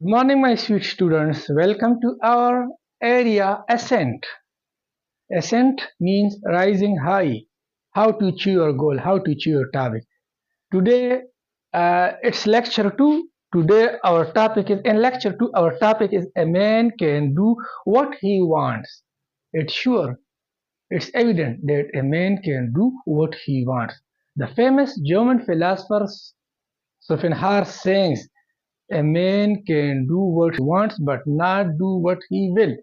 Good morning, my sweet students. Welcome to our area Ascent. Ascent means rising high. How to achieve your goal, how to achieve your topic. Today, it's lecture 2. Today, our topic is in lecture 2. Our topic is a man can do what he wants. It's sure, it's evident that a man can do what he wants. The famous German philosopher Schopenhauer sayings a man can do what he wants but not do what he will.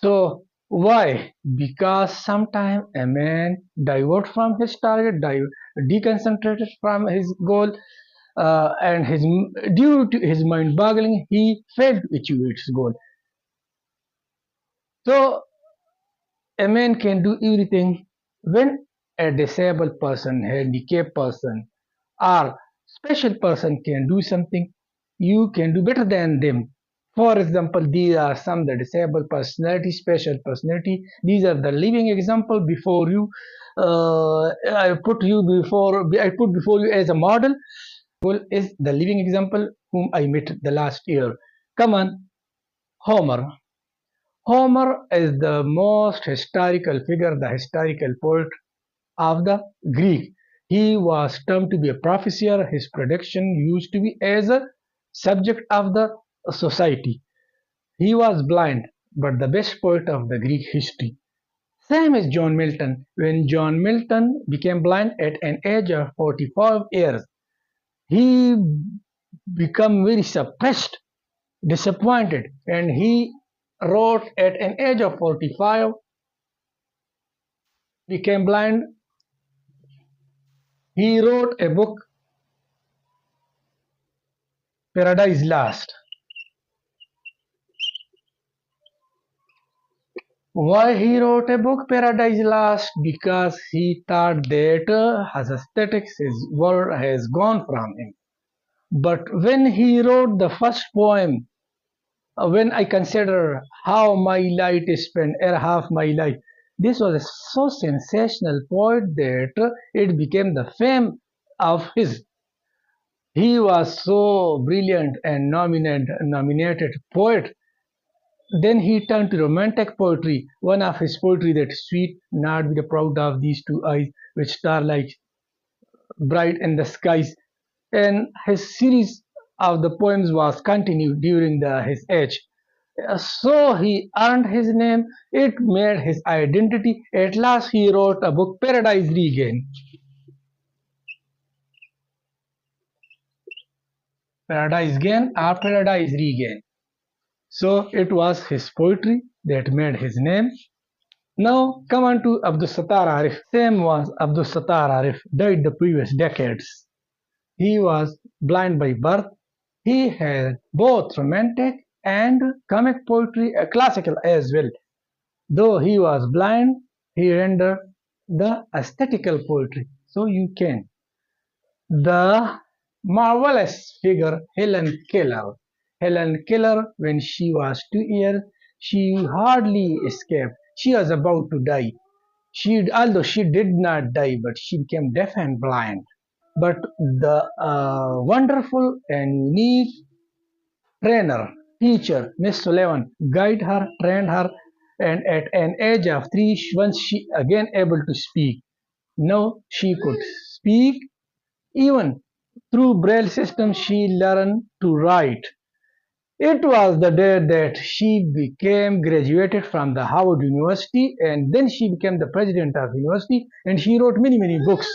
So why? Because sometimes a man divert from his target, deconcentrated from his goal, and due to his mind boggling, he failed to achieve its goal. So a man can do everything when a disabled person, handicapped person, or special person can do something, you can do better than them. For example, these are some the disabled personality, special personality. These are the living example before you. I put before you as a model. Is the living example whom I met the last year. Come on, Homer. Homer is the most historical figure, the historical poet of the Greek. He was termed to be a professor. His production used to be as a subject of the society. He was blind, but the best poet of the Greek history. Same as John Milton. When John Milton became blind at an age of 45 years, he became very suppressed, disappointed, and he wrote at an age of 45, became blind. He wrote a book, Paradise Lost. Why he wrote a book, Paradise Lost? Because he thought that his aesthetics, his world has gone from him. But when he wrote the first poem, when I consider how my light is spent, half my life, this was a so sensational poet that it became the fame of his. He was so brilliant and nominated poet. Then he turned to romantic poetry. One of his poetry that sweet, not be the proud of these two eyes, with starlight bright in the skies. And his series of the poems was continued during his age. So he earned his name. It made his identity. At last, he wrote a book, Paradise Regained. Paradise Gain or Paradise Regained. So it was his poetry that made his name. Now come on to Abdul Sattar Arif. Same was Abdul Sattar Arif, died the previous decades. He was blind by birth. He had both romantic and comic poetry, classical as well. Though he was blind, he rendered the aesthetical poetry. So you can. The marvelous figure Helen Keller. Helen Keller, when she was 2 years, she hardly escaped. She was about to die. Although she did not die, but she became deaf and blind. But the wonderful and unique trainer, teacher, Miss Sullivan, guided her, trained her, and at an age of 3, once she again able to speak. Now she could speak. Even through Braille system, she learned to write. It was the day that she became graduated from the Howard University, and then she became the president of university, and she wrote many books.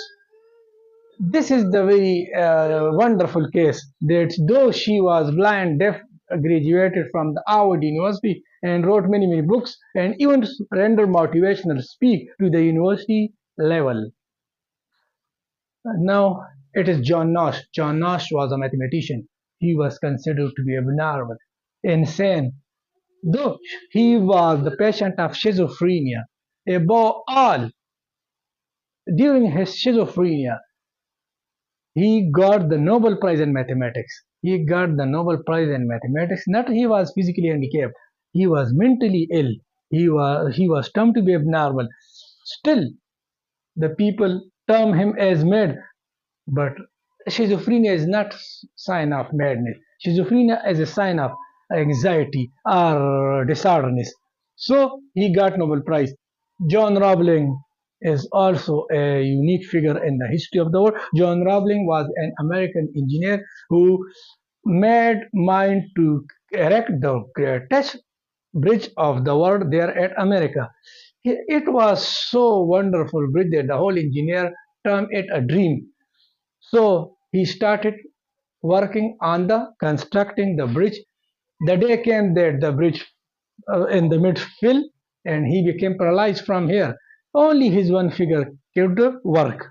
This is the very wonderful case that though she was blind, deaf, graduated from the Howard University and wrote many books and even rendered motivational speak to the university level. Now it is John Nash. John Nash was a mathematician. He was considered to be abnormal, insane, though he was the patient of schizophrenia. Above all, during his schizophrenia, he got the Nobel Prize in mathematics. He got the Nobel Prize in mathematics. Not he was physically handicapped. He was mentally ill. He was termed to be abnormal. Still, the people term him as mad. But schizophrenia is not sign of madness. Schizophrenia is a sign of anxiety or disorderness. So he got Nobel Prize. John Roebling is also a unique figure in the history of the world. John Roebling was an American engineer who made mind to erect the greatest bridge of the world there at America. It was so wonderful bridge that the whole engineer termed it a dream. So he started working on the constructing the bridge. The day came that the bridge in the mid fell and he became paralyzed from here. Only his one figure could work.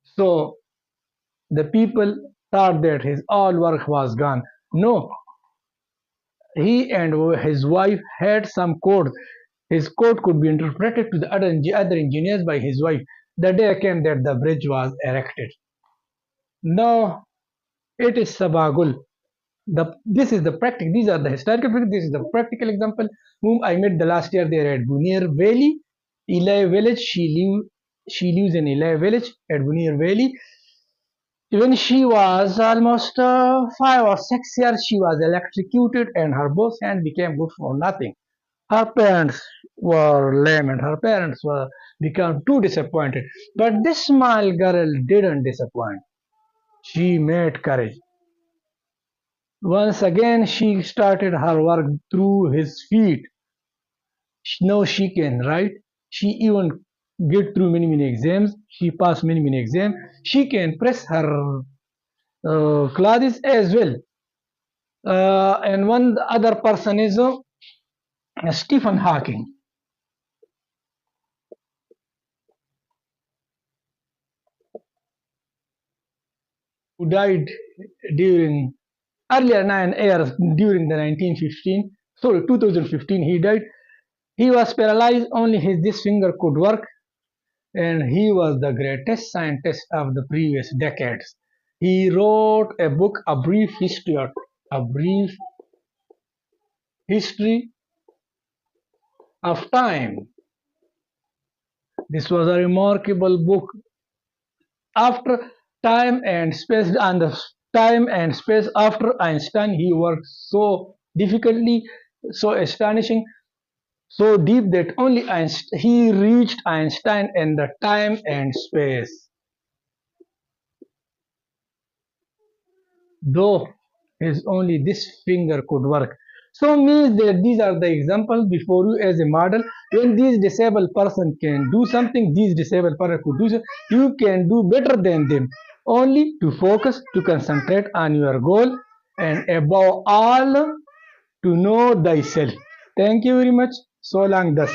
So the people thought that his all work was gone. No, he and his wife had some code. His code could be interpreted to the other engineers by his wife. The day came that the bridge was erected. Now it is Sabagul. This is the practical. These are the historical figures. This is the practical example. Whom I met the last year there at Bunir Valley, Eli village. She lives in Eli village at Bunir Valley. When she was almost 5 or 6 years, she was electrocuted, and her both hands became good for nothing. Her parents were lame, and her parents were become too disappointed. But this small girl didn't disappoint. She made courage. Once again she started her work through his feet. Now she can write. She even get through many exams. She passed many exams. She can press her clothes as well. And one other person is Stephen Hawking, who died during earlier 9 years during the 1915. Sorry, 2015 he died. He was paralyzed. Only his this finger could work, and he was the greatest scientist of the previous decades. He wrote a book, a brief history of time. This was a remarkable book. After time and space, and the time and space after Einstein, he worked so difficultly, so astonishing, so deep that only Einstein, he reached Einstein in the time and space. Though his only this finger could work. So means that these are the examples before you as a model. When these disabled person can do something, these disabled person could do so, you can do better than them. Only to focus, to concentrate on your goal, and above all, to know thyself. Thank you very much. So long thus.